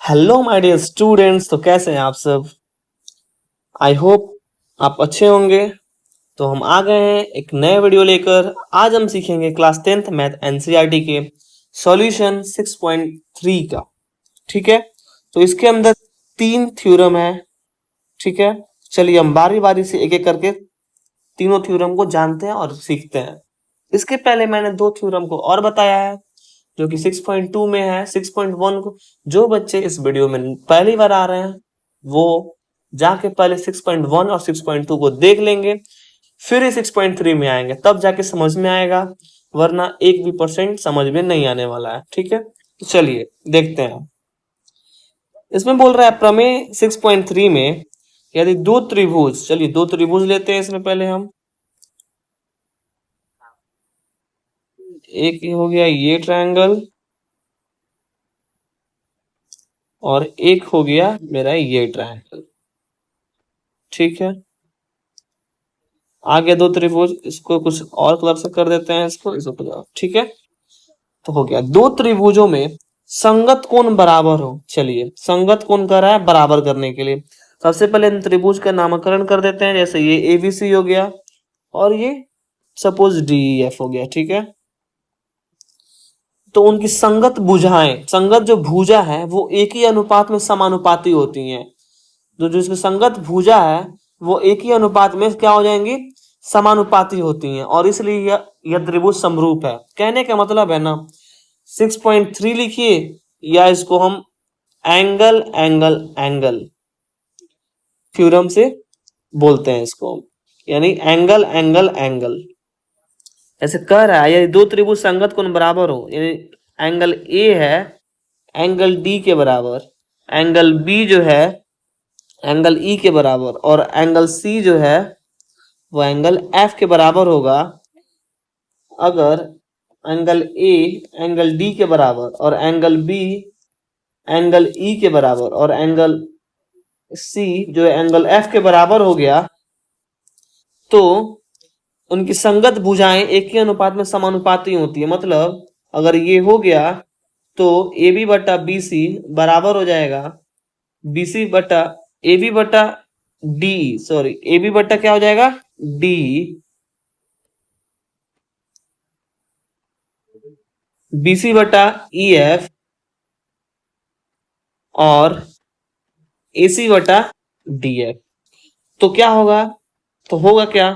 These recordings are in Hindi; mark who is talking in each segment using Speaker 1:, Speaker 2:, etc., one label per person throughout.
Speaker 1: Hello my dear students. तो कैसे हैं आप सब? आई होप आप अच्छे होंगे। तो हम आ गए हैं एक नए वीडियो लेकर। आज हम सीखेंगे क्लास 10th मैथ एनसीईआरटी के सॉल्यूशन 6.3 का। ठीक है, तो इसके अंदर 3 थ्योरम है। ठीक है, चलिए हम बारी बारी से एक एक करके तीनों थ्योरम को जानते हैं और सीखते हैं। इसके पहले मैंने 2 थ्योरम को और बताया है जो कि 6.2 में है। 6.1 को जो बच्चे इस वीडियो में पहली बार आ रहे हैं वो जाके पहले 6.1 और 6.2 को देख लेंगे, फिर ये 6.3 में आएंगे, तब जाके समझ में आएगा, वरना 1% समझ में नहीं आने वाला है। ठीक है, तो चलिए देखते हैं। इसमें बोल रहा है प्रमेय 6.3 में यदि दो त्रिभुज, चलिए दो त्रिभुज लेते हैं इसमें पहले हम। एक हो गया ये ट्रायंगल और एक हो गया मेरा ये ट्रायंगल। ठीक है, आगे दो त्रिभुज, इसको कुछ और कलर से कर देते हैं, इसको। ठीक है, तो हो गया दो त्रिभुजों में संगत कोण बराबर हो। चलिए संगत कोण कर रहा है बराबर करने के लिए सबसे पहले इन त्रिभुज का नामकरण कर देते हैं। जैसे ये एबीसी हो गया और ये सपोज डीईएफ हो गया। ठीक है, तो उनकी संगत भुजाएं, संगत जो भुजा है वो एक ही अनुपात में समानुपाती होती हैं। जो जिसकी संगत भुजा है वो एक ही अनुपात में क्या हो जाएंगी, समानुपाती होती हैं, और इसलिए यह त्रिभुज समरूप है। कहने का मतलब है ना 6.3 लिखिए या इसको हम एंगल एंगल एंगल थ्योरम से बोलते हैं इसको, यानी एंगल एंगल एंगल। ऐसे कह रहा है यदि दो त्रिभुज संगत कोण बराबर हो, यानी एंगल ए है एंगल डी के बराबर, एंगल बी जो है एंगल ई के बराबर, और एंगल सी जो है वो एंगल एफ के बराबर होगा, अगर एंगल ए एंगल डी के बराबर और एंगल बी एंगल ई के बराबर और एंगल सी जो है एंगल एफ के बराबर हो गया, तो उनकी संगत भुजाएं एक ही अनुपात में समानुपाती होती है। मतलब अगर ये हो गया तो ए बी बटा बी सी बराबर हो जाएगा बी सी बटा ए बी बटा डी, सॉरी ए बी बटा क्या हो जाएगा डी, बी सी बटा ई एफ और ए सी बटा डी एफ। तो क्या होगा, तो होगा क्या,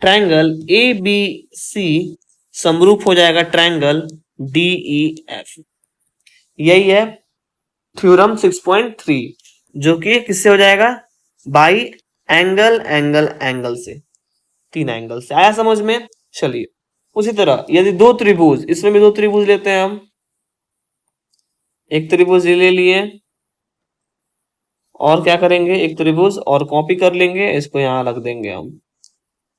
Speaker 1: ट्रायंगल ए बी सी समरूप हो जाएगा ट्रायंगल डी ई एफ। यही है थ्योरम 6.3 जो कि किससे हो जाएगा, बाई एंगल एंगल एंगल से, 3 एंगल से। आया समझ में? चलिए उसी तरह यदि दो त्रिभुज, इसमें भी दो त्रिभुज लेते हैं हम। एक त्रिभुज ले लिए और क्या करेंगे, एक त्रिभुज और कॉपी कर लेंगे, इसको यहां रख देंगे हम।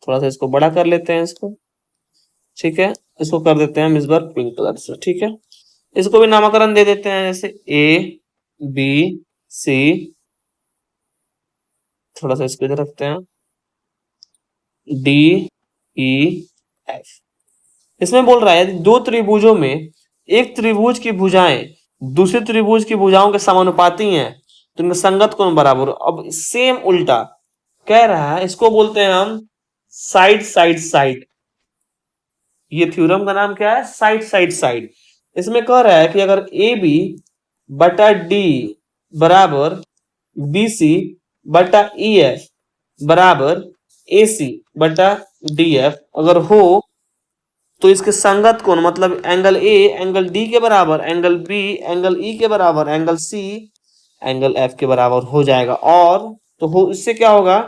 Speaker 1: थोड़ा सा इसको बड़ा कर लेते हैं इसको। ठीक है, इसको कर देते हैं हम इस बार पिंक कलर से। ठीक है, इसको भी नामकरण दे देते हैं, जैसे ए बी सी, थोड़ा सा इसको इधर रखते हैं, डी ई एफ। इसमें बोल रहा है दो त्रिभुजों में एक त्रिभुज की भुजाएं दूसरे त्रिभुज की भुजाओं के समानुपाती हैं तो इनका संगत कोण बराबर हो। अब सेम उल्टा कह रहा है, इसको बोलते हैं हम साइड साइड साइड। ये थ्योरम का नाम क्या है, साइड साइड साइड। इसमें कह रहा है कि अगर ए बी बटा डी बराबर बी सी बटा ई एफ बराबर ए सी बटा डी एफ अगर हो, तो इसके संगत कोण मतलब एंगल ए एंगल डी के बराबर, एंगल बी एंगल ई के बराबर, एंगल सी एंगल एफ के बराबर हो जाएगा। और तो हो इससे क्या होगा,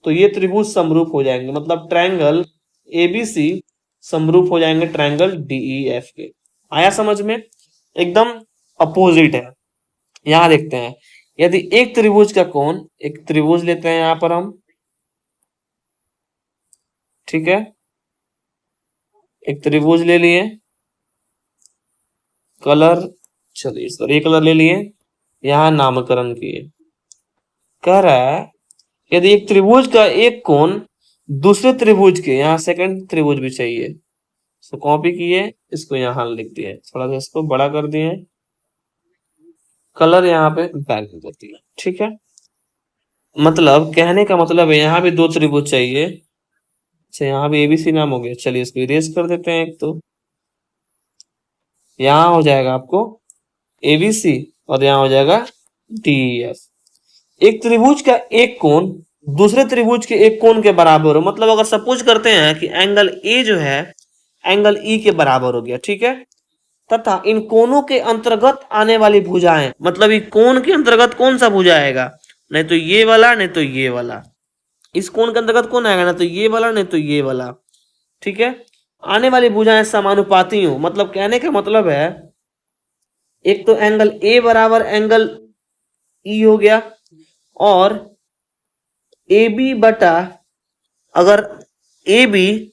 Speaker 1: तो ये त्रिभुज समरूप हो जाएंगे, मतलब ट्रायंगल एबीसी समरूप हो जाएंगे ट्रायंगल डीईएफ के। आया समझ में? एकदम अपोजिट है। यहां देखते हैं यदि एक त्रिभुज का कोण, एक त्रिभुज लेते हैं यहां पर हम। ठीक है, एक त्रिभुज ले लिए, कलर, चलिए सर ये कलर ले लिए, यहां नामकरण किए। कह रहा है यदि एक त्रिभुज का एक कोण दूसरे त्रिभुज के, यहां सेकंड त्रिभुज भी चाहिए, इसको कॉपी किए, इसको यहां लिख दिए, थोड़ा सा इसको बड़ा कर दिए, कलर यहाँ पे इम्पैक्ट करती है, ठीक है। मतलब कहने का मतलब है यहाँ भी 2 त्रिभुज चाहिए। अच्छा, यहाँ भी एबीसी नाम हो गया, चलिए इसको इरेज कर देते हैं। एक तो यहाँ हो जाएगा आपको एबीसी और यहाँ हो जाएगा डीएफ। एक त्रिभुज का एक कोण दूसरे त्रिभुज के एक कोण के बराबर हो, मतलब अगर सपोज करते हैं कि एंगल ए जो है एंगल ई के बराबर हो गया, ठीक है, तथा इन कोणों के अंतर्गत आने वाली भुजाएं, मतलब ये कोण के अंतर्गत कौन सा भुजा आएगा, नहीं तो ये वाला नहीं तो ये वाला। इस कोण के अंतर्गत कौन आएगा, ना तो ये वाला नहीं तो ये वाला, ठीक है। आने वाली भुजाएं समानुपाती हो, मतलब कहने का मतलब है एक तो एंगल ए बराबर एंगल ई हो गया, और ए बी बटा अगर ए बी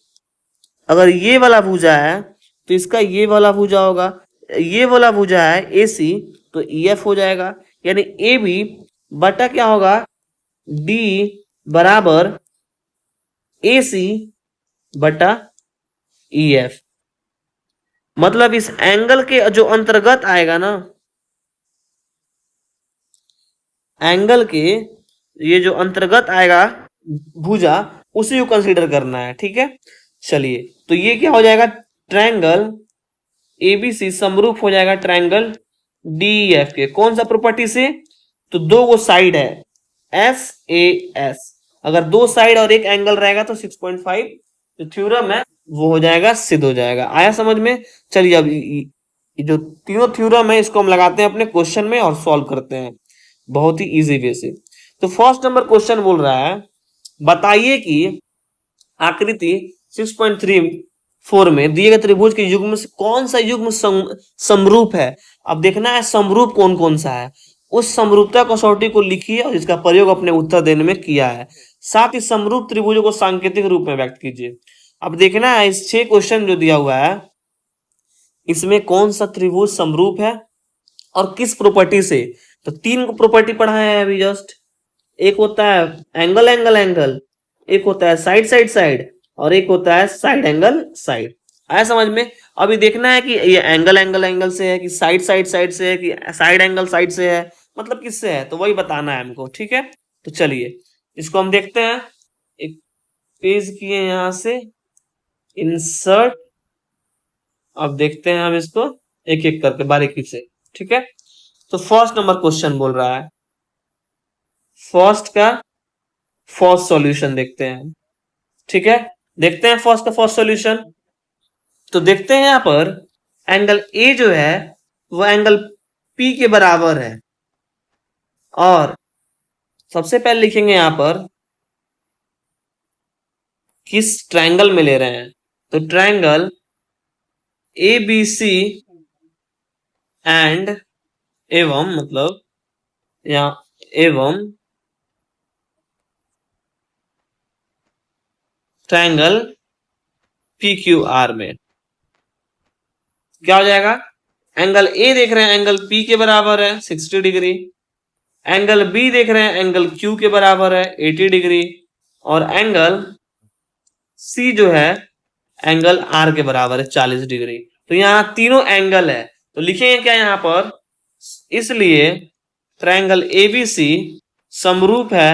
Speaker 1: अगर ये वाला भुजा है तो इसका ये वाला भुजा होगा, ये वाला भुजा है ए सी तो ई एफ हो जाएगा। यानी ए बी बटा क्या होगा, डी बराबर ए सी बटा ई एफ। मतलब इस एंगल के जो अंतर्गत आएगा ना, एंगल के ये जो अंतर्गत आएगा भुजा, उसी को कंसीडर करना है, ठीक है। चलिए, तो ये क्या हो जाएगा, ट्रायंगल एबीसी समरूप हो जाएगा ट्रायंगल डीएफ के। कौन सा प्रॉपर्टी से, तो दो वो साइड है एस ए एस, अगर दो साइड और एक एंगल रहेगा तो 6.5 जो थ्योरम है वो हो जाएगा, सिद्ध हो जाएगा। आया समझ में। चलिए अब ये जो तीनों थ्योरम है इसको हम लगाते हैं अपने क्वेश्चन में और सॉल्व करते हैं बहुत ही इजी वे से। तो फर्स्ट नंबर क्वेश्चन बोल रहा है, बताइए कि आकृति 6.34 में दिए गए त्रिभुज के युग्म से कौन सा युग्म समरूप है। अब देखना है समरूप कौन कौन सा है, उस समरूपता कसौटी को लिखिए और इसका प्रयोग अपने उत्तर देने में किया है। साथ ही समरूप त्रिभुजों को सांकेतिक रूप में व्यक्त कीजिए। अब देखना है इस 6 क्वेश्चन जो दिया हुआ है इसमें कौन सा त्रिभुज समरूप है और किस प्रॉपर्टी से। तो 3 प्रॉपर्टी पढ़ाए हैं अभी जस्ट। एक होता है एंगल एंगल एंगल, एक होता है साइड साइड साइड, और एक होता है साइड एंगल साइड। आया समझ में। अभी देखना है कि ये एंगल एंगल एंगल से है कि साइड साइड साइड से है कि साइड एंगल साइड से है, मतलब किससे है, तो वही बताना है हमको, ठीक है। तो चलिए इसको हम देखते हैं। एक पेज किए यहां से इंसर्ट, अब देखते हैं हम इसको एक एक करके बारीकी से, ठीक है। तो फर्स्ट नंबर क्वेश्चन बोल रहा है, फर्स्ट का फर्स्ट सॉल्यूशन देखते हैं, ठीक है। देखते हैं फर्स्ट का फर्स्ट सॉल्यूशन। तो देखते हैं यहां पर एंगल ए जो है वो एंगल पी के बराबर है, और सबसे पहले लिखेंगे यहां पर किस ट्रायंगल में ले रहे हैं, तो triangle A B C and एवं, मतलब यहां एवं ट्रायंगल पी क्यू आर में क्या हो जाएगा, एंगल ए देख रहे हैं एंगल पी के बराबर है 60 डिग्री, एंगल बी देख रहे हैं एंगल क्यू के बराबर है 80 डिग्री, और एंगल सी जो है एंगल आर के बराबर है 40 डिग्री। तो यहाँ तीनों एंगल है, तो लिखेंगे क्या यहाँ पर, इसलिए ट्रायंगल एबीसी समरूप है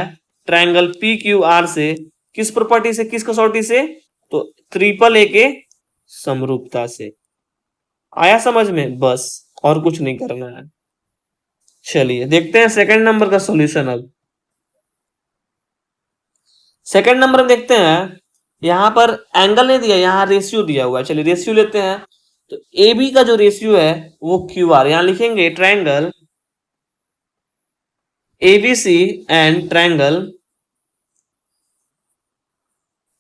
Speaker 1: ट्रायंगल पी क्यू आर से, किस प्रॉपर्टी से, किस कसौटी से, तो ट्रिपल ए के समरूपता से। आया समझ में, बस और कुछ नहीं करना है। चलिए देखते हैं सेकंड नंबर का सॉल्यूशन। अब सेकंड नंबर में देखते हैं, यहां पर एंगल नहीं दिया, यहां रेशियो दिया हुआ है। चलिए रेशियो लेते हैं। तो ए बी का जो रेशियो है वो क्यू आर, यहां लिखेंगे triangle ABC and triangle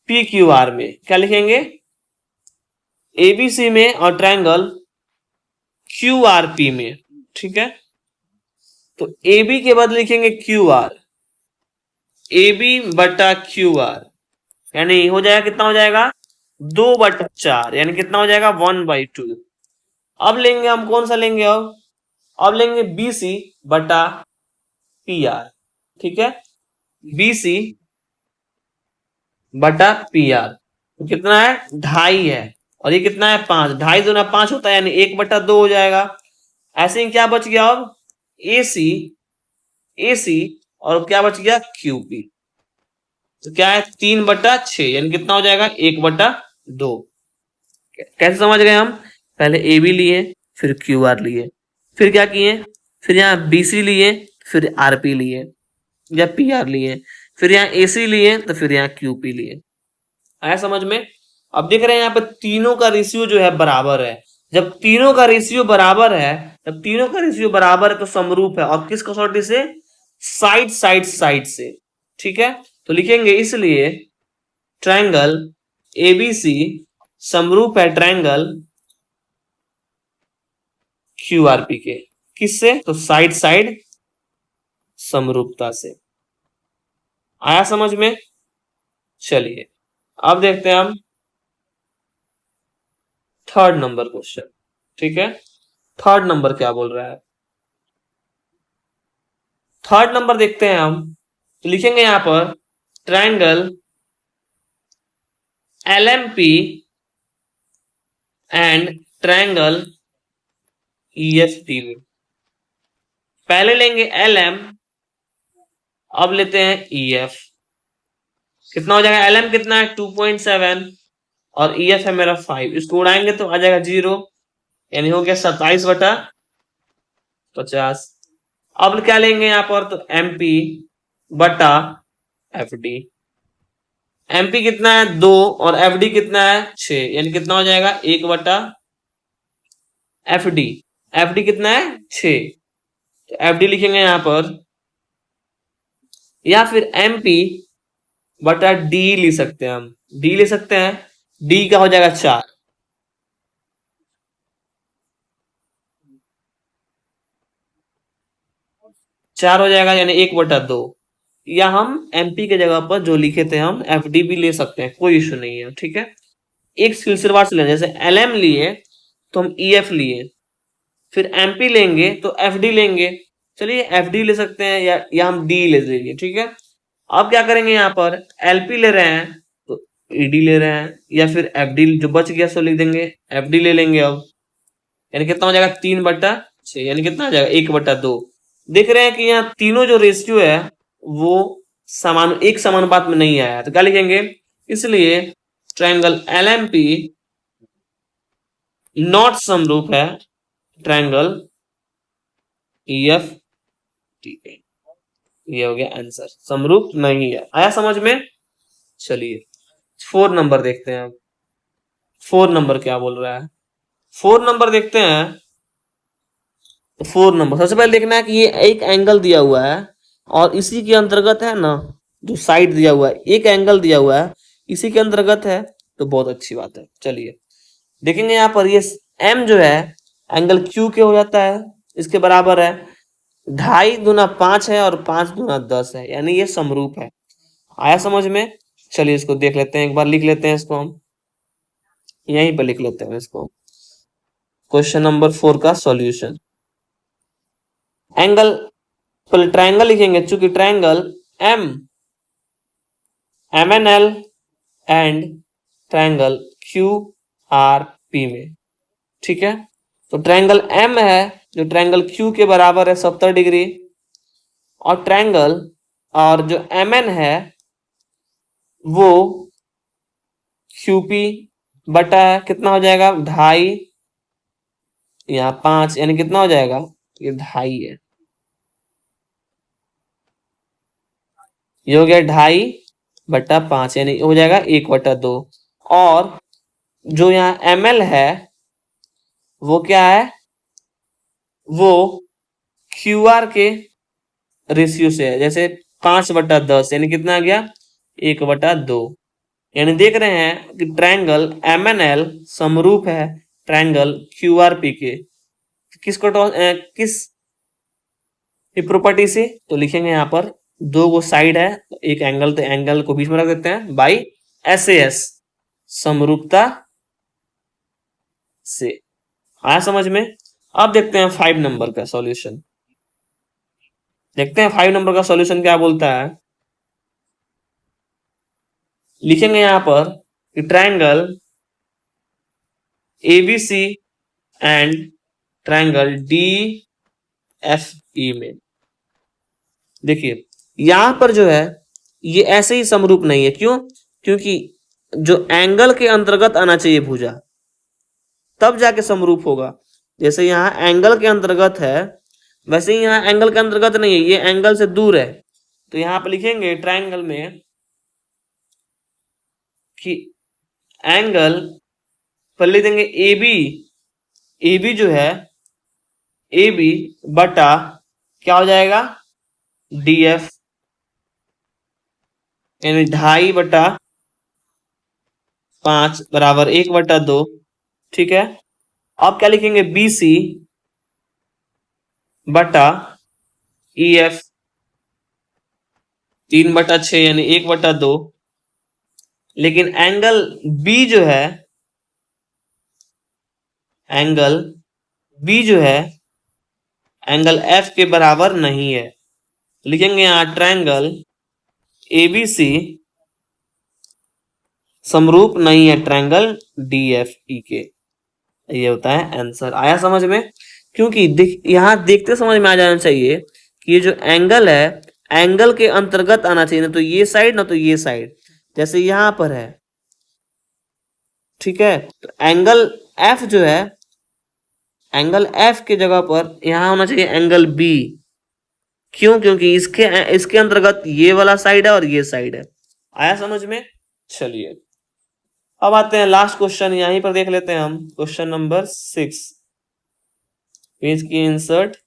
Speaker 1: P Q R में क्या लिखेंगे, एबीसी में और ट्रायंगल क्यू आर पी में, ठीक है। तो ए बी के बाद लिखेंगे क्यू आर, ए बी बटा क्यू आर, यानी हो जाएगा, कितना हो जाएगा, 2/4, यानी कितना हो जाएगा 1/2। अब लेंगे हम कौन सा लेंगे, अब लेंगे BC बटा PR, ठीक है, BC बटा PR। तो कितना है, 2.5 है, और ये कितना है 5, 2.5 दूना 5 होता है, यानी 1/2 हो जाएगा। ऐसे ही क्या बच गया, अब ए सी और क्या बच गया QP। तो क्या है 3/6 यानी कितना हो जाएगा 1/2। कैसे समझ गए हम? पहले AB लिए, फिर QR लिए, फिर क्या किए, फिर यहाँ BC लिए, फिर RP लिए या PR लिए, फिर यहाँ AC लिए, तो फिर यहाँ QP लिए। आया समझ में? अब देख रहे हैं यहाँ पे तीनों का रेशियो जो है बराबर है। जब तीनों का रेशियो बराबर है, तो समरूप है। और किस कसौटी से? साइड से। ठीक है, तो लिखेंगे इसलिए ट्रायंगल ABC समरूप है ट्रायंगल QRP के। किससे? तो साइड समरूपता से। आया समझ में? चलिए अब देखते हैं हम थर्ड नंबर क्वेश्चन। ठीक है, थर्ड नंबर क्या बोल रहा है? थर्ड नंबर देखते हैं हम, तो लिखेंगे यहां पर triangle LMP and triangle EFTV। पहले लेंगे LM, अब लेते हैं EF। कितना हो जाएगा? LM कितना है 2.7 और EF है मेरा 5। इसको उड़ाएंगे तो आ जाएगा 0, यानी हो गया 27/50। अब क्या लेंगे यहां पर? तो MP/FD। MP कितना है 2 और FD कितना है 6, यानी कितना हो जाएगा 1/FD। FD कितना है 6, तो FD लिखेंगे यहां पर, या फिर MP/D ले सकते हैं हम। D ले सकते हैं, D का हो जाएगा 4। 4 हो जाएगा यानी 1/2। या हम MP के जगह पर जो लिखे थे हम FD भी ले सकते हैं, कोई इश्यू नहीं है। ठीक है, एक सिलसिलेवार से लेना, जैसे LM लिए तो हम EF लिए, फिर MP लेंगे तो FD लेंगे। चलिए FD ले सकते हैं या हम D ले लेंगे। ठीक है, अब क्या करेंगे, यहाँ पर LP ले रहे हैं तो ED ले रहे हैं, या फिर FD जो बच गया सो लिख देंगे, FD ले लेंगे। अब यानी कितना हो जाएगा 3/6, यानी कितना हो जाएगा 1/2। देख रहे हैं कि यहाँ तीनों जो रेशियो है वो एक समानुपात में नहीं आया, तो क्या लिखेंगे? इसलिए ट्रायंगल LMP नॉट समरूप है ट्रायंगल EFTK। ये हो गया आंसर, समरूप नहीं है। आया समझ में? चलिए 4 नंबर देखते हैं। अब 4 नंबर क्या बोल रहा है? 4 नंबर देखते हैं। 4 नंबर सबसे पहले देखना है कि ये एक एंगल दिया हुआ है और इसी के अंतर्गत है ना, जो साइड दिया हुआ है, एक एंगल दिया हुआ है, इसी के अंतर्गत है, तो बहुत अच्छी बात है। चलिए देखेंगे यहाँ पर, ये M जो है एंगल Q के हो जाता है, इसके बराबर है। 2.5 दूना 5 है और 5 दूना 10 है, यानी ये समरूप है। आया समझ में? चलिए इसको देख लेते हैं, एक बार लिख लेते हैं इसको, हम यहीं पर लिख लेते हैं इसको। क्वेश्चन नंबर 4 का सॉल्यूशन। एंगल, पहले ट्रायंगल लिखेंगे, चूंकि triangle MNL and triangle QRP में। ठीक है, तो ट्रायंगल M है जो ट्रायंगल Q के बराबर है 70 डिग्री, और ट्रायंगल और जो MN है वो QP बटा कितना हो जाएगा 2.5, यहाँ 5, यानी कितना हो जाएगा, ये 2.5 है। ये हो गया 2.5/5, यानी हो जाएगा 1/2। और जो यहाँ ML है वो क्या है, वो QR के रेशियो से है, जैसे 5/10, यानी कितना आ गया 1/2। यानी देख रहे हैं कि ट्रायंगल MNL समरूप है ट्रायंगल QRP के। किस प्रॉपर्टी से? तो लिखेंगे यहाँ पर, दो गो साइड है, एक एंगल, तो एंगल को बीच में रख देते हैं बाई SAS समरूपता से। आया समझ में? अब देखते हैं 5 नंबर का सॉल्यूशन। देखते हैं 5 नंबर का सॉल्यूशन क्या बोलता है। लिखेंगे यहां पर कि triangle ABC and triangle F E में। देखिए यहां पर जो है ये ऐसे ही समरूप नहीं है, क्यों? क्योंकि जो एंगल के अंतर्गत आना चाहिए भुजा, तब जाके समरूप होगा। जैसे यहाँ एंगल के अंतर्गत है, वैसे ही यहाँ एंगल के अंतर्गत नहीं है, ये एंगल से दूर है। तो यहाँ पे लिखेंगे ट्रायंगल में कि एंगल पर लिख देंगे ए बी जो है ए बी बटा क्या हो जाएगा डी एफ, यानी 2.5/5 बराबर 1/2। ठीक है, अब क्या लिखेंगे बी सी बटा ई एफ 3/6 यानी 1/2। लेकिन एंगल बी जो है, एंगल बी जो है एंगल एफ के बराबर नहीं है। लिखेंगे यहां ट्रायंगल एबीसी समरूप नहीं है ट्रायंगल डीएफई के। ये होता है आंसर। आया समझ में? क्योंकि यहां देखते समझ में आ जाना चाहिए कि ये जो एंगल है एंगल के अंतर्गत आना चाहिए, ना तो ये साइड ना तो ये साइड, जैसे यहां पर है। ठीक है, तो एंगल एफ जो है, एंगल एफ की जगह पर यहां होना चाहिए एंगल बी। क्यों? क्योंकि इसके अंतर्गत ये वाला साइड है और ये साइड है। आया समझ में? चलिए अब आते हैं लास्ट क्वेश्चन, यहीं पर देख लेते हैं हम क्वेश्चन नंबर 6। पेज की इंसर्ट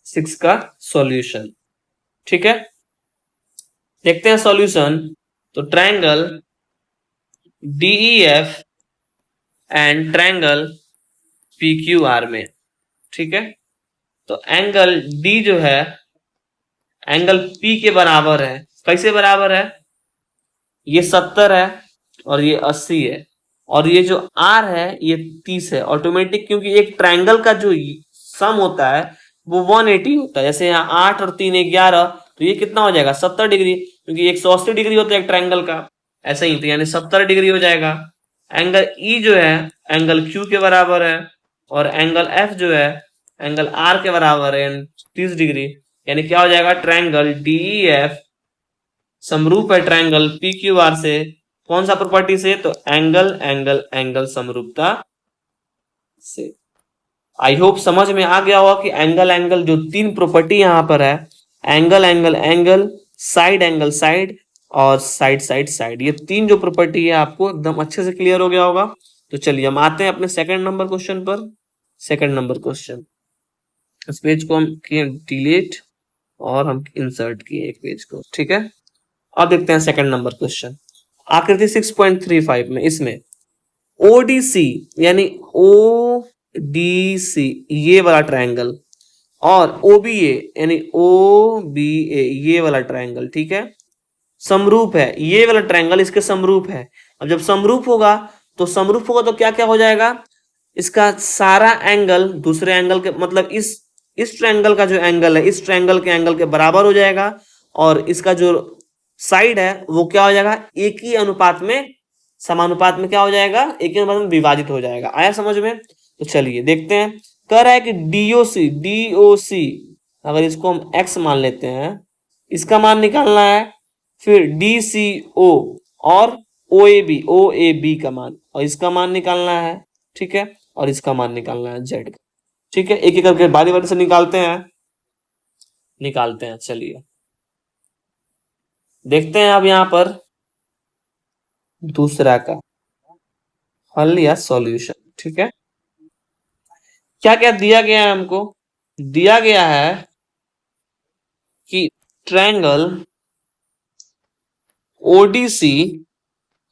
Speaker 1: 6 का सॉल्यूशन। ठीक है, देखते हैं सॉल्यूशन। तो triangle DEF and triangle PQR में। ठीक है, तो एंगल डी जो है एंगल पी के बराबर है। कैसे बराबर है? ये 70 है और ये 80 है, और ये जो आर है ये 30 है ऑटोमेटिक, क्योंकि एक ट्रायंगल का जो सम होता है वो 180 होता है। जैसे यहाँ 8 और 3 11, तो ये कितना हो जाएगा 70 डिग्री, क्योंकि 180 डिग्री होता है एक ट्रायंगल का। ऐसा ही तो यानी 70 डिग्री हो जाएगा। एंगल ई जो है एंगल क्यू के बराबर है, और एंगल एफ जो है एंगल आर के बराबर है 30 डिग्री। यानी क्या हो जाएगा ट्रायंगल डीईएफ समरूप है ट्रायंगल पी क्यू आर से। कौन सा प्रॉपर्टी से? तो एंगल एंगल एंगल समरूपता से। आई होप समझ में आ गया होगा कि एंगल एंगल जो 3 प्रॉपर्टी यहां पर है, angle angle angle, side side, और साइड साइड साइड, ये 3 जो प्रॉपर्टी है आपको एकदम अच्छे से क्लियर हो गया होगा। तो चलिए हम आते हैं अपने सेकंड नंबर क्वेश्चन पर। सेकंड नंबर क्वेश्चन, इस पेज को हम किए डिलीट और हम इंसर्ट किए एक पेज को। ठीक है, अब देखते हैं सेकंड नंबर क्वेश्चन। आकृति 6.35 में इसमें ओडीसी यानी ओडीसी ये वाला ट्रायंगल और ओबीए यानी ओबीए ये वाला ट्रायंगल, ठीक है, समरूप है। ये वाला ट्रायंगल इसके समरूप है। अब जब समरूप होगा तो क्या क्या हो जाएगा? इसका सारा एंगल दूसरे एंगल के, मतलब इस ट्रायंगल का जो एंगल है इस ट्रायंगल के एंगल के बराबर हो जाएगा, और इसका जो साइड है वो क्या हो जाएगा एक ही अनुपात में, समानुपात में क्या हो जाएगा एक ही अनुपात में विभाजित हो जाएगा। आया समझ में? तो चलिए देखते हैं। कह रहा है कि डीओसी अगर इसको हम x मान लेते हैं, इसका मान निकालना है। फिर डीसीओ और ओ ए बी का मान, और इसका मान निकालना है। ठीक है, और इसका मान निकालना है z का। ठीक है, एक एक करके बारी बारी से निकालते हैं। चलिए देखते हैं अब यहां पर दूसरा का हल या सॉल्यूशन। ठीक है, क्या क्या दिया गया है हमको? दिया गया है कि ट्रायंगल ओडीसी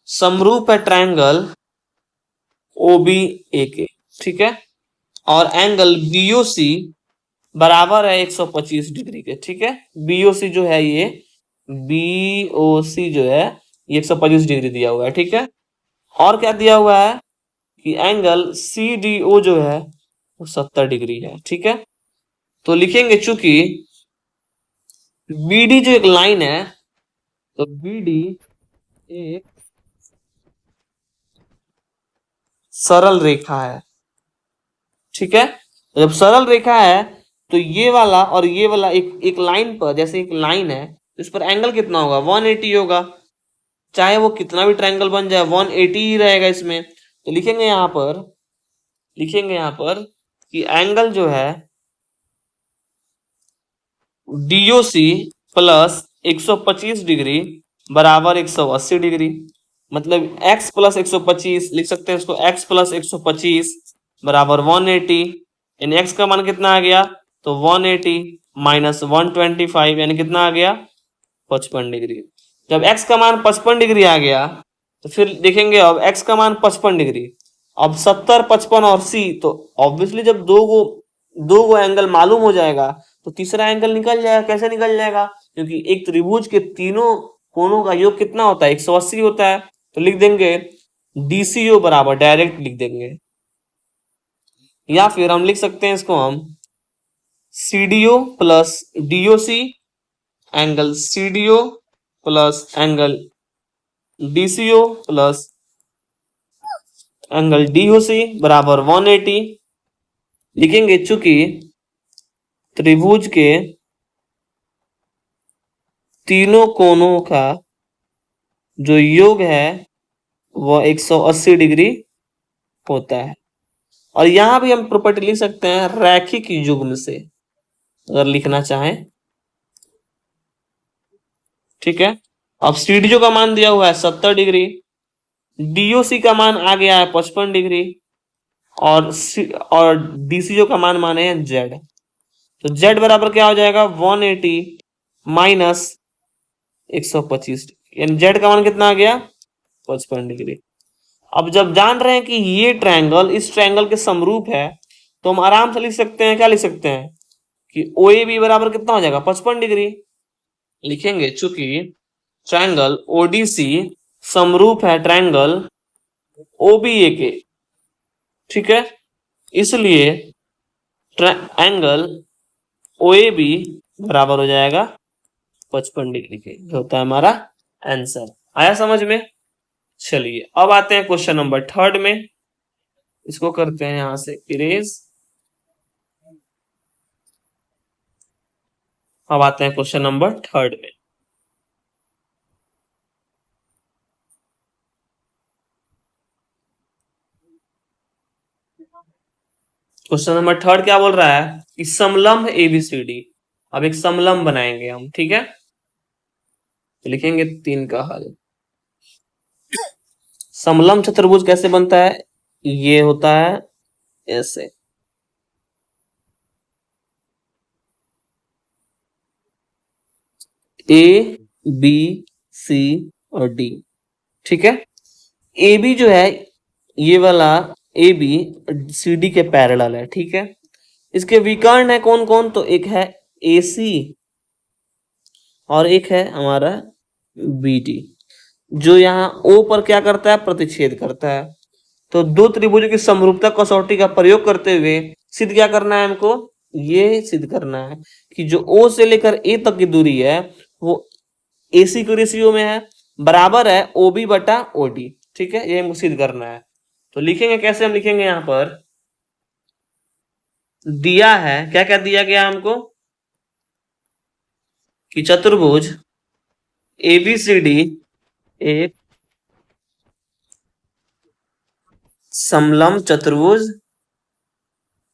Speaker 1: समरूप है ट्रायंगल ओबीए के। ठीक है, और एंगल बीओसी बराबर है 125 डिग्री के। ठीक है, बीओसी जो है ये बीओसी जो है ये 125 डिग्री दिया हुआ है। ठीक है, और क्या दिया हुआ है कि एंगल सीडीओ जो है वो 70 डिग्री है। ठीक है, तो लिखेंगे चूंकि बीडी जो एक लाइन है, तो बीडी एक सरल रेखा है। ठीक है। तो जब सरल रेखा है तो ये वाला और ये वाला एक एक लाइन पर, जैसे एक लाइन है तो इस पर एंगल कितना होगा, 180 होगा। चाहे वो कितना भी ट्रायंगल बन जाए 180 ही रहेगा इसमें। तो लिखेंगे यहां पर कि एंगल जो है DOC प्लस 125 डिग्री बराबर 180 डिग्री। मतलब x प्लस 125 लिख सकते हैं इसको, x प्लस 125 बराबर 180। यानी x का मान कितना आ गया, तो 180 माइनस 125 यानी कितना आ गया, 55 डिग्री। जब x का मान 55 डिग्री आ गया तो फिर देखेंगे अब x का मान 55 डिग्री, अब 70, 55 और c, तो ऑब्वियसली जब दो गो एंगल मालूम हो जाएगा तो तीसरा एंगल निकल जाएगा। कैसे निकल जाएगा, क्योंकि एक त्रिभुज के तीनों कोणों का योग कितना होता है, 180 होता है। तो लिख देंगे DCO बराबर, डायरेक्ट लिख देंगे, या फिर हम लिख सकते हैं इसको हम CDO plus DOC, angle CDO plus angle DCO plus angle DOC बराबर 180। लिखेंगे चूंकि त्रिभुज के तीनों कोणों का जो योग है वह 180 डिग्री होता है। और यहां भी हम प्रॉपर्टी लिख सकते हैं रैखिक युग्म से, अगर लिखना चाहें। ठीक है। अब CDO का मान दिया हुआ है 70 डिग्री, DOC का मान आ गया है 55 डिग्री, और DCO का मान माने हैं Z। तो Z बराबर क्या हो जाएगा, 180 माइनस 125, यानी Z का मान कितना आ गया, 55 डिग्री। अब जब जान रहे हैं कि ये ट्रायंगल इस ट्रायंगल के समरूप है तो हम आराम से लिख सकते हैं, क्या लिख सकते हैं कि OAB बराबर कितना हो जाएगा, 55 डिग्री। लिखेंगे चूंकि ट्रायंगल ODC समरूप है ट्रायंगल OBA के, ठीक है, इसलिए एंगल OAB बराबर हो जाएगा 55 डिग्री के, जो होता है हमारा आंसर। आया समझ में। चलिए अब आते हैं क्वेश्चन नंबर 3 में, इसको करते हैं यहां से इरेज। अब आते हैं क्वेश्चन नंबर 3 में। क्वेश्चन नंबर 3 क्या बोल रहा है कि समलंब ABCD। अब एक समलंब बनाएंगे हम, ठीक है। तो लिखेंगे 3 का हल। समलंब चतुर्भुज कैसे बनता है, ये होता है ऐसे, ABC और D, ठीक है। AB जो है ये वाला AB CD के पैरेलल है, ठीक है। इसके विकर्ण है कौन कौन, तो एक है AC और एक है हमारा BD, जो यहाँ O पर क्या करता है, प्रतिच्छेद करता है। तो दो त्रिभुजों की समरूपता कसौटी का प्रयोग करते हुए सिद्ध क्या करना है हमको, ये सिद्ध करना है कि जो O से लेकर A तक की दूरी है वो AC के रेशियो में है, बराबर है OB बटा OD, ठीक है। ये हमको सिद्ध करना है। तो लिखेंगे कैसे, हम लिखेंगे यहां पर दिया है, क्या क्या दिया गया हमको कि चतुर्भुज ABCD एक समलंब चतुर्भुज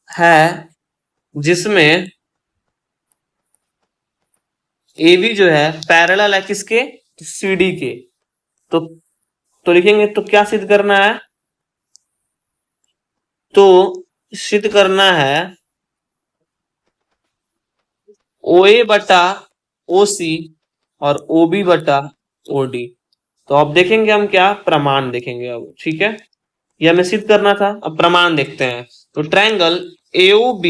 Speaker 1: है जिसमें AB जो है पैरेलल है किसके, CD के। तो लिखेंगे तो क्या सिद्ध करना है, तो सिद्ध करना है OA बटा OC और OB बटा OD। तो अब देखेंगे हम क्या, प्रमाण देखेंगे अब, ठीक है। ये हमें सिद्ध करना था, अब प्रमाण देखते हैं। तो triangle AOB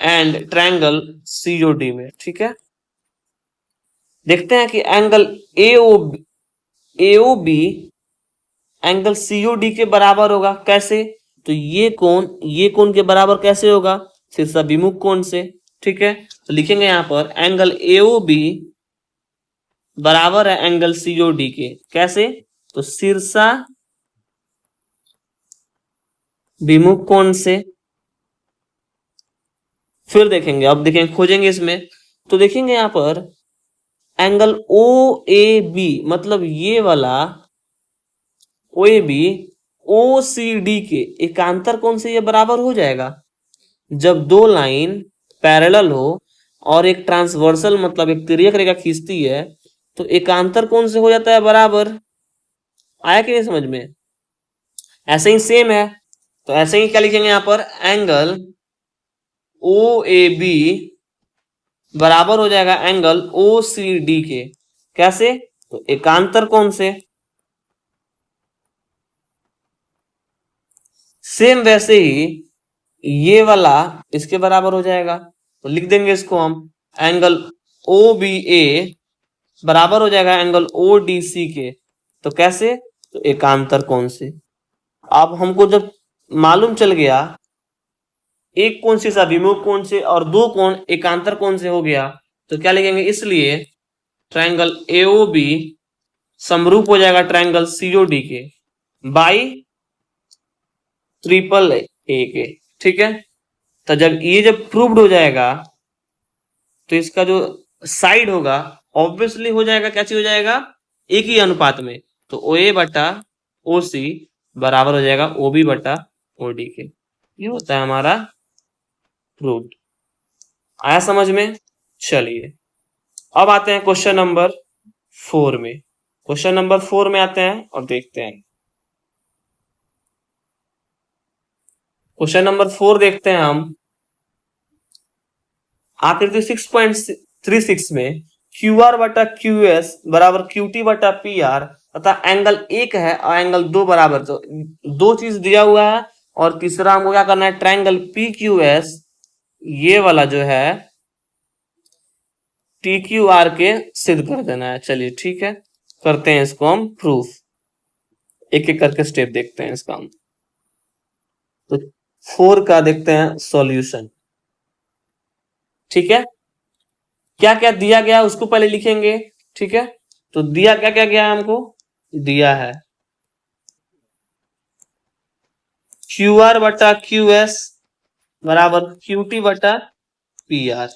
Speaker 1: and triangle COD में, ठीक है, देखते हैं कि एंगल AOB एंगल COD के बराबर होगा। कैसे, तो ये कोण के बराबर कैसे होगा, शीर्षाभिमुख कोण से, ठीक है। तो लिखेंगे यहां पर एंगल AOB बराबर है एंगल COD के, कैसे, तो शीर्षा विमुख कोण से, फिर देखेंगे, अब देखेंगे, खोजेंगे इसमें, तो देखेंगे यहाँ पर एंगल ओ ए बी, मतलब ये वाला ओ A B O C D के एकांतर कोण से ये बराबर हो जाएगा। जब दो लाइन पैरेलल हो और एक ट्रांसवर्सल मतलब एक तिर्यक रेखा खींचती है तो एकांतर कोण से हो जाता है बराबर। आया कि नहीं समझ में? ऐसे ही सेम है, तो ऐसे ही क्या लिखेंगे यहाँ पर, एंगल ओ ए बी बराबर हो जाएगा एंगल ओ सी डी के। कैसे? तो एकांतर कोण से। सेम वैसे ही ये वाला इसके बराबर हो जाएगा, तो लिख देंगे इसको हम, एंगल ओ बी ए बराबर हो जाएगा एंगल ओ डी सी के। तो कैसे? तो एकांतर कोण से। अब हमको जब मालूम चल गया एक कोण से अभिमुख कोण से और दो कोण एकांतर कोण से हो गया, तो क्या लिखेंगे, इसलिए ट्रायंगल एओबी समरूप हो जाएगा ट्रायंगल सीओडी के बाई ट्रिपल ए के। ठीक है, तो जब प्रूव्ड हो जाएगा तो इसका जो साइड होगा ऑब्वियसली हो जाएगा, कैसे हो जाएगा, एक ही अनुपात में। तो ओ ए बटा ओ सी बराबर हो जाएगा ओ बी बटा ओ डी के। ये होता है हमारा प्रूव्ड। आया समझ में? चलिए अब आते हैं क्वेश्चन नंबर 4 में। क्वेश्चन नंबर 4 में आते हैं और देखते हैं। क्वेश्चन नंबर 4 देखते हैं हम। आकृति 6.36 में क्यू आर बटा क्यू एस बराबर क्यू टी बटा पी आर तथा एंगल एक है और एंगल दो बराबर, तो दो चीज दिया हुआ है और तीसरा हमको क्या करना है, ट्रायंगल पी क्यू एस ये वाला जो है टी क्यू आर के सिद्ध कर देना है। चलिए ठीक है, करते हैं इसको हम प्रूफ। एक एक करके स्टेप देखते हैं इसका हम। तो 4 का देखते हैं सॉल्यूशन। ठीक है, क्या क्या दिया गया उसको पहले लिखेंगे। ठीक है, तो दिया क्या क्या गया है हमको, दिया है क्यू आर बटा क्यू एस बराबर क्यू टी बटा पी आर,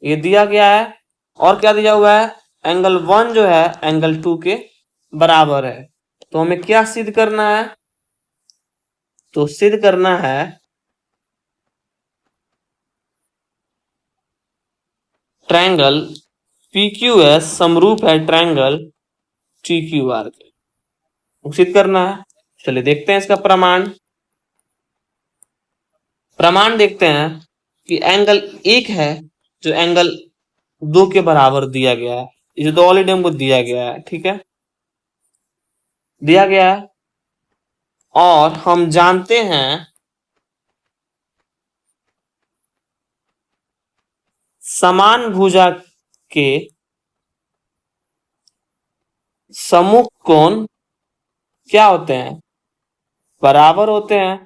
Speaker 1: ये दिया गया है। और क्या दिया हुआ है, एंगल 1 जो है एंगल 2 के बराबर है। तो हमें क्या सिद्ध करना है, तो सिद्ध करना है ट्रायंगल पी क्यू एस समरूप है ट्रायंगल टी क्यू आर के, सिद्ध करना है। चलिए देखते हैं इसका प्रमाण। प्रमाण देखते हैं कि एंगल एक है जो एंगल 2 के बराबर दिया गया है, ये तो ऑलरेडी हमको दिया गया है। ठीक है, दिया गया है और हम जानते हैं समान भुजा के सम्मुख कोण क्या होते हैं, बराबर होते हैं।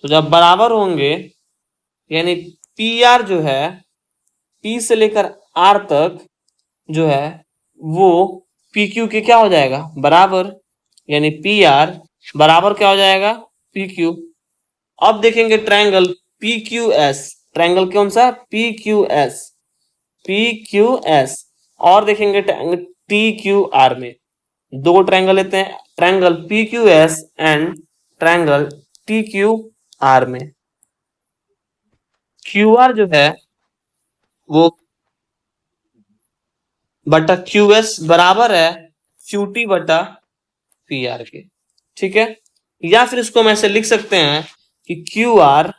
Speaker 1: तो जब बराबर होंगे यानी पी आर जो है पी से लेकर आर तक जो है वो पी क्यू के क्या हो जाएगा, बराबर, यानी पी आर बराबर क्या हो जाएगा, पी क्यू। अब देखेंगे triangle P Q S, triangle कौन सा, P Q S, P Q S. और देखेंगे टी क्यू आर में, दो ट्रायंगल लेते हैं, triangle P Q S and triangle T Q R में क्यू आर जो है वो बटा क्यू एस बराबर है क्यू टी बटा पी आर के। ठीक है, या फिर इसको हम ऐसे लिख सकते हैं कि क्यू आर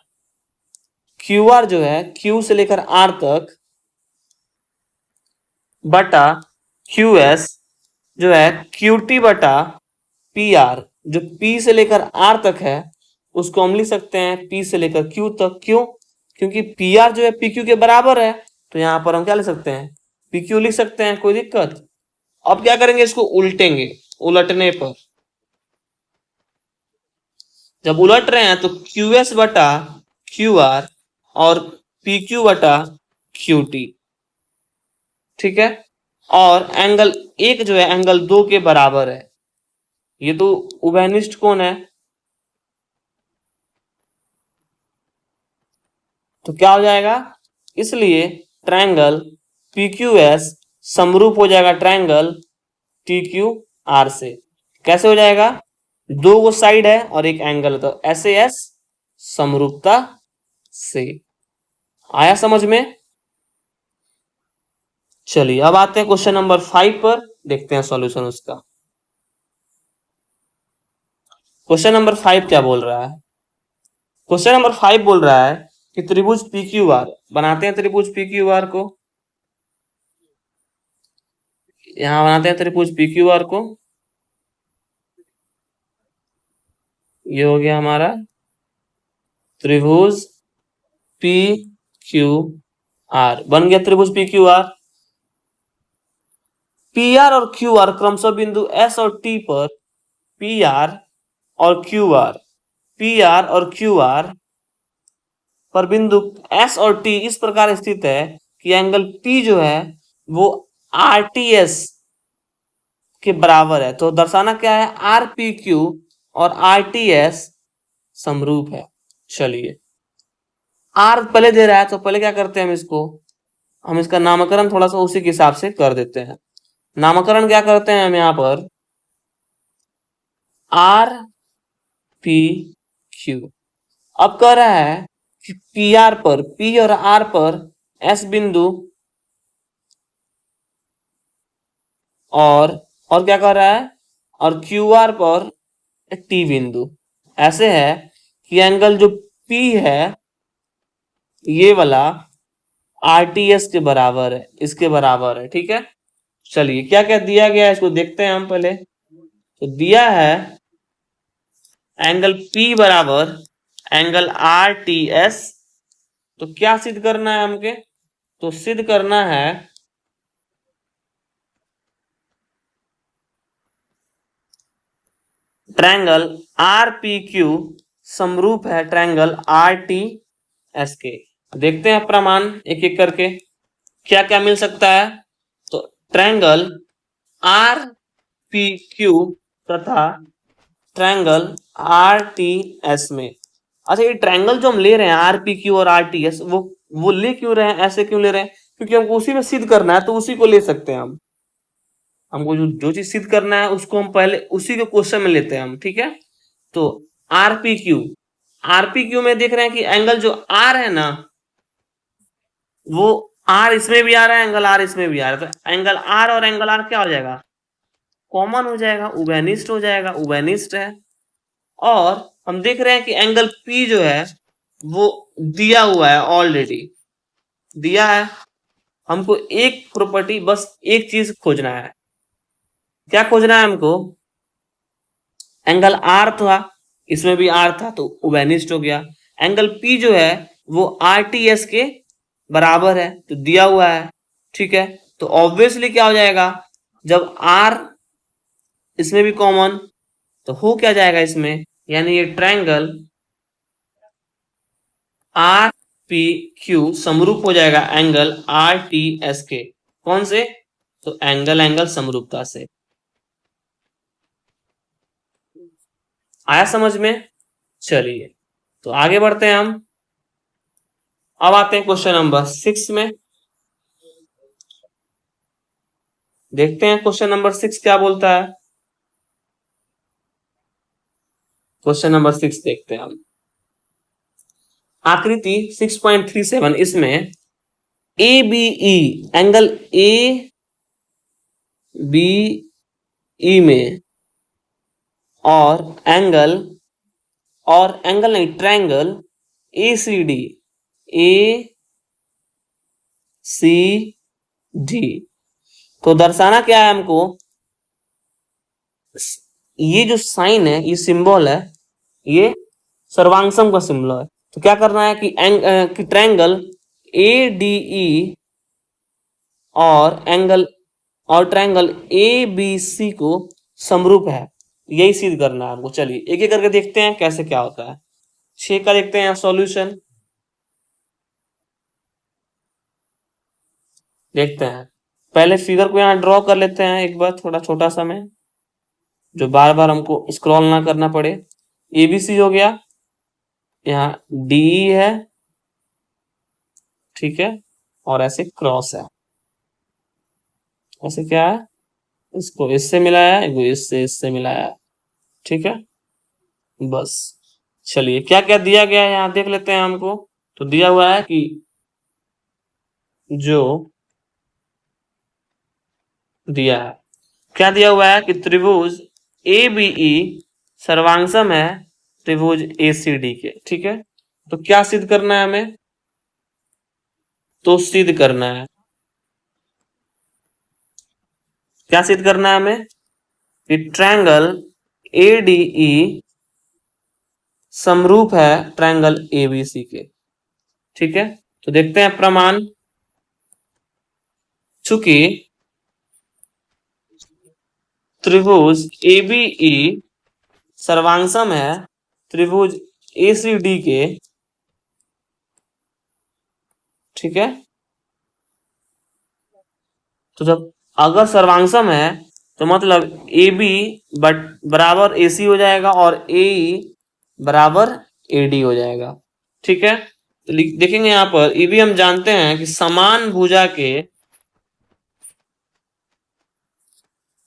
Speaker 1: जो है क्यू से लेकर आर तक बटा क्यू एस जो है क्यू टी बटा पी आर, जो पी से लेकर आर तक है उसको हम लिख सकते हैं पी से लेकर क्यू तक। क्यों? क्योंकि पी आर जो है पी क्यू के बराबर है, तो यहां पर हम क्या लिख सकते हैं, पी क्यू लिख सकते हैं, कोई दिक्कत। अब क्या करेंगे, इसको उल्टेंगे, उलटने पर जब उलट रहे हैं तो क्यू एस बटा क्यू आर और पी क्यू बटा क्यू टी। ठीक है, और एंगल एक जो है एंगल 2 के बराबर है, ये तो उभयनिष्ठ कोण है। तो क्या हो जाएगा, इसलिए ट्रायंगल PQS समरूप हो जाएगा ट्रायंगल TQR से। कैसे हो जाएगा, दो वो साइड है और एक एंगल है, तो SAS समरूपता से। आया समझ में। चलिए अब आते हैं क्वेश्चन नंबर 5 पर, देखते हैं सॉल्यूशन उसका। क्वेश्चन नंबर 5 क्या बोल रहा है, क्वेश्चन नंबर 5 बोल रहा है कि त्रिभुज PQR, बनाते हैं त्रिभुज PQR को, यहां बनाते हैं त्रिभुज PQR को। ये हो गया हमारा त्रिभुज PQR, बन गया त्रिभुज PQR। PR और QR क्रमशः बिंदु S और T पर PR और QR, PR और QR पर बिंदु S और T इस प्रकार स्थित है कि एंगल P जो है वो RTS के बराबर है। तो दर्शाना क्या है, RPQ और RTS समरूप है। चलिए R पहले दे रहा है तो पहले क्या करते हैं, हम इसका नामकरण थोड़ा सा उसी के हिसाब से कर देते हैं। नामकरण क्या करते हैं हम यहाँ पर, RPQ। अब कह रहा है कि PR पर, P और R पर S बिंदु और क्या कर रहा है, और QR पर T बिंदु। ऐसे है कि एंगल जो P है ये वाला RTS के बराबर है, इसके बराबर है, ठीक है। चलिए क्या क्या दिया गया है इसको देखते हैं हम पहले। तो दिया है एंगल P बराबर एंगल RTS। तो क्या सिद्ध करना है हमके, तो सिद्ध करना है ट्रायंगल RPQ समरूप है ट्रायंगल RTS के। देखते हैं प्रमाण एक एक करके क्या क्या मिल सकता है। तो ट्रायंगल RPQ तथा ट्रायंगल RTS में, अच्छा ये ट्रायंगल जो हम ले रहे हैं RPQ और RTS, वो ले क्यों रहे हैं, ऐसे क्यों ले रहे हैं, क्योंकि हमको उसी में सिद्ध करना है तो उसी को ले सकते हैं हम। हमको जो चीज सिद्ध करना है उसको हम पहले उसी के क्वेश्चन में लेते हैं हम, ठीक है। तो आरपीक्यू में देख रहे हैं कि एंगल जो आर है ना, वो आर इसमें भी आ रहा है, एंगल आर इसमें भी आ रहा है, तो एंगल आर और एंगल आर क्या हो जाएगा, कॉमन हो जाएगा, उभयनिष्ठ हो जाएगा, उभयनिष्ठ है। और हम देख रहे हैं कि एंगल पी जो है वो दिया हुआ है, ऑलरेडी दिया है। हमको एक प्रॉपर्टी, बस एक चीज खोजना है। क्या खोजना है हमको, एंगल आर था, इसमें भी आर था तो उभयनिष्ठ हो गया। एंगल पी जो है वो RTS के बराबर है, तो दिया हुआ है, ठीक है। तो ऑब्वियसली क्या हो जाएगा, जब आर इसमें भी कॉमन, तो हो क्या जाएगा इसमें, यानी ये ट्रायंगल RPQ समरूप हो जाएगा एंगल RTS के। कौन से, तो एंगल समरूपता से। आया समझ में। चलिए तो आगे बढ़ते हैं हम। अब आते हैं क्वेश्चन नंबर 6 में, देखते हैं क्वेश्चन नंबर 6 क्या बोलता है। क्वेश्चन नंबर 6 देखते हैं हम। आकृति 6.37, इसमें ABE एंगल ABE में और एंगल नहीं, ट्रायंगल ACD तो दर्शाना क्या है हमको, ये जो साइन है, ये सिंबल है, ये सर्वांगसम का सिंबल है। तो क्या करना है कि ट्रायंगल ADE और ट्रायंगल ABC को समरूप है, यही सिद्ध करना है हमको। चलिए एक एक करके देखते हैं कैसे क्या होता है। 6 का देखते हैं सॉल्यूशन, देखते हैं। पहले फिगर को यहाँ ड्रॉ कर लेते हैं एक बार, थोड़ा छोटा सा में, जो बार बार हमको स्क्रॉल ना करना पड़े। ABC हो गया, यहाँ DE है, ठीक है, और ऐसे क्रॉस है, ऐसे क्या है, इसको इससे मिलाया है, इसको इससे मिलाया है, ठीक है। बस चलिए क्या क्या दिया गया है यहाँ देख लेते हैं हमको। तो दिया हुआ है कि जो दिया है, क्या दिया हुआ है कि त्रिभुज ए बी ई सर्वांगसम है त्रिभुज ए सी डी के, ठीक है। तो क्या सिद्ध करना है हमें, तो सिद्ध करना है, क्या सिद्ध करना है हमें कि ट्रायंगल ए डी ई समरूप है ट्रायंगल ए बी सी के, ठीक है। तो देखते हैं प्रमाण। चूंकि त्रिभुज ए बी ई सर्वांगसम है त्रिभुज ए सी डी के, ठीक है। तो जब अगर सर्वांगसम है तो मतलब ए बी बराबर ए सी हो जाएगा और ए बराबर ए डी हो जाएगा, ठीक है। तो देखेंगे यहां पर ए बी हम जानते हैं कि समान भुजा के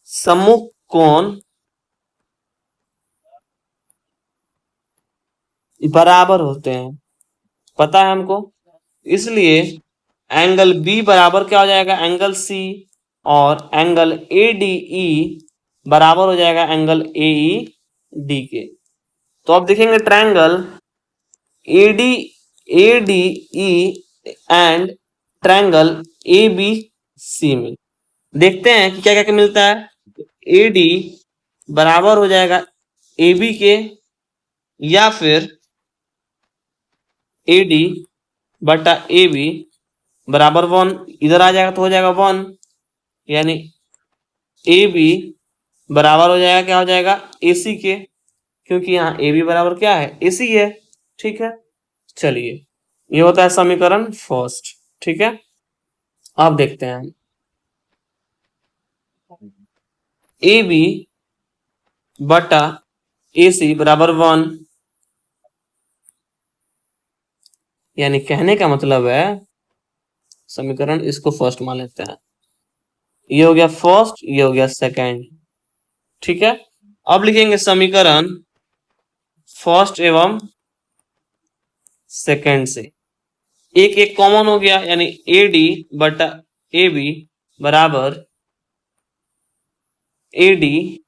Speaker 1: सम्मुख कोण बराबर होते हैं, पता है हमको। इसलिए एंगल बी बराबर क्या हो जाएगा, एंगल सी, और एंगल ए डी ई बराबर हो जाएगा एंगल ए ई डी के। तो अब देखेंगे triangle A D E and triangle A B C में देखते हैं कि क्या क्या मिलता है। ए डी बराबर हो जाएगा ए बी के, या फिर ए डी बटा ए बी बराबर 1, इधर आ जाएगा तो हो जाएगा 1, यानी ए बी बराबर हो जाएगा, क्या हो जाएगा, ए सी के, क्योंकि यहाँ ए बी बराबर क्या है, ए सी है, ठीक है। चलिए ये होता है समीकरण फर्स्ट, ठीक है। अब देखते हैं ए बी बटा ए सी बराबर 1, यानी कहने का मतलब है समीकरण इसको फर्स्ट मान लेते हैं, ये हो गया फर्स्ट, ये हो गया सेकंड, ठीक है। अब लिखेंगे समीकरण फर्स्ट एवं सेकंड से, एक एक कॉमन हो गया, यानी ए डी बटा ए बी बराबर ए डी,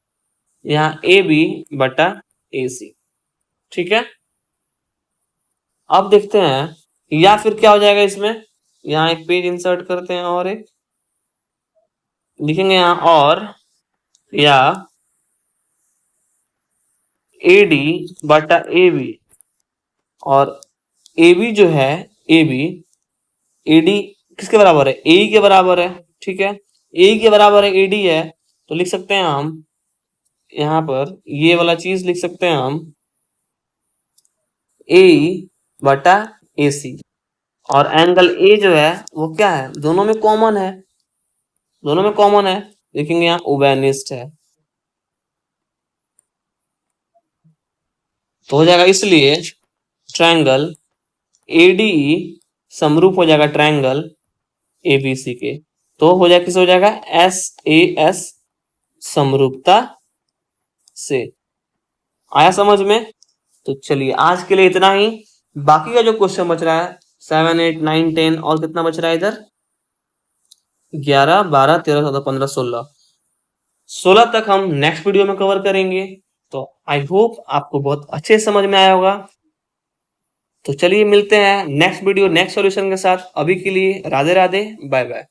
Speaker 1: यहां ए बी बटा ए सी, ठीक है। अब देखते हैं या फिर क्या हो जाएगा इसमें, यहां एक पेज इंसर्ट करते हैं और एक लिखेंगे यहां, और या ए डी बटा ए बी, और ए बी जो है ए बी ए डी किसके बराबर है, ए के बराबर है, ठीक है। ए के बराबर है ए डी है, तो लिख सकते हैं हम यहां पर ये वाला चीज लिख सकते हैं हम ए बटा ए सी, और एंगल ए जो है वो क्या है, दोनों में कॉमन है, दोनों में कॉमन है, देखेंगे यहाँ उभयनिष्ठ है, तो हो जाएगा, इसलिए ट्रायंगल ए डी समरूप हो जाएगा ट्रायंगल ए बी सी के, तो हो जाएगा किस हो जाएगा, एस ए एस समरूपता से। आया समझ में। तो चलिए आज के लिए इतना ही, बाकी का जो क्वेश्चन बच रहा है 7, 8, 9, 10 और कितना बच रहा है इधर 11, 12, 13, 14, 15, 16 तक हम नेक्स्ट वीडियो में कवर करेंगे। तो आई होप आपको बहुत अच्छे समझ में आया होगा। तो चलिए मिलते हैं नेक्स्ट वीडियो नेक्स्ट सॉल्यूशन के साथ, अभी के लिए राधे राधे, बाय बाय।